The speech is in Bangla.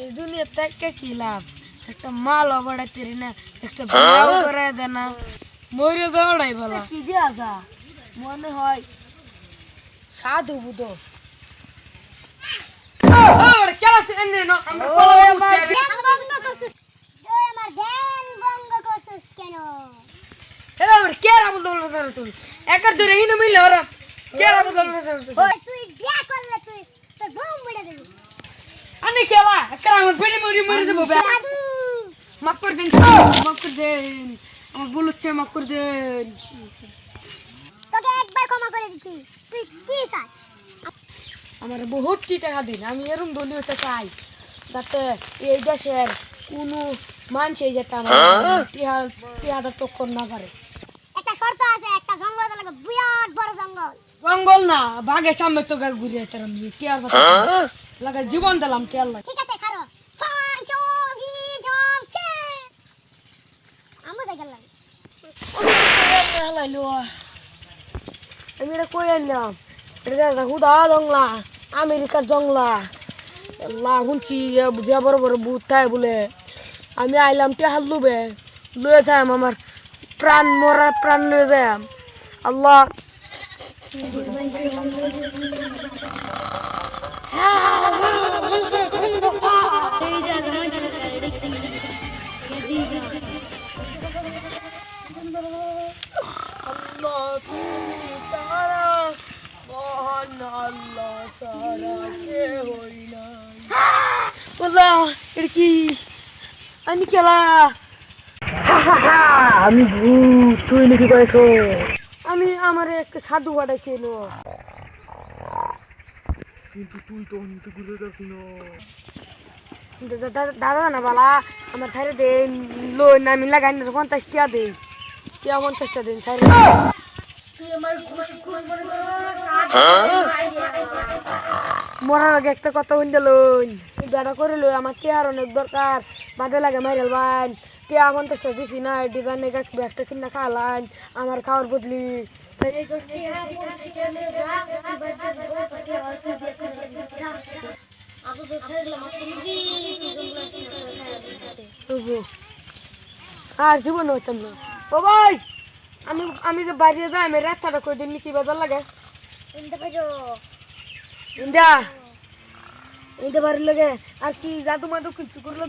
এই দুনিয়া থেকে কি লাভ? একটা মালও বাড়াইতে পারি না, একটা বিয়াও করে দেয় না, মরে যাওয়াটাই ভালো। কি দিয়া যা মনে হয় সাধু বুধ একার ধরে হিনো মিলে ওরা কেরা আমি খেলা একটা আমার পেটে মরি মরে দেবো মাফ করে দেন, মাফ করে দেন, আমার ভুল হচ্ছে, মাফ করে দেন। তোকে একবার ক্ষমা করে দিচ্ছি, তুই কি চাস? আমার বহুত টাকা দিন, আমি এরকম দলীয় হতে চাই যাতে এই দেশের কোনো মানুষ এই যেতে আমার টিহাদা টক্কর না পারে। একটা শর্ত আছে, একটা জঙ্গল লাগবে, বিরাট বড় জঙ্গল। জঙ্গল না, বাঘের সামনে তো গাছ ঘুরিয়ে তার আমি টিয়ার কথা লাগা জীবন দিলাম টিয়ার লাগে। ঠিক আছে, খারো। আমি এটা কই আনলাম, এটা হুদা জংলা, আমেরিকার জংলা। আল্লাহ শুনছি যে বড় বড় ভূত থাকে বলে, আমি আইলাম টেহার লুবে লয়ে যাই আমার প্রাণ মরা প্রাণ লয়ে যাই আল্লাহ। আমি খেলা আমি ভূত, তুই নাকি পাইছ? আমি আমার একটা সাধু পাঠাইছিল, কিন্তু তুই তো অন্ত ঘুরে যাচ্ছি না। দাদা না বালা আমার ছাইরে দে লোন আমি লাগাই না 50 টাকা দে, টিয়া 50 টাকা দিন ছাইরে। মরার আগে একটা কথা হইন দিলুন, বেড়া করে লই আমার টিয়ার অনেক দরকার, বাদে লাগে মাইরাল বান টিয়া 50 টাকা দিছি না, ডিজাইনে একটা কিনা খাওয়ালান আমার খাওয়ার বদলি। আর জীবন হইতাম না। ও ভাই, আমি যে বাইরে যাই, আমি রাস্তাটা কই দিন কি বাজার লাগে ইন্দা ইন্দা বাড়ির লাগে আর কি জাদু মাদু কিছু করলো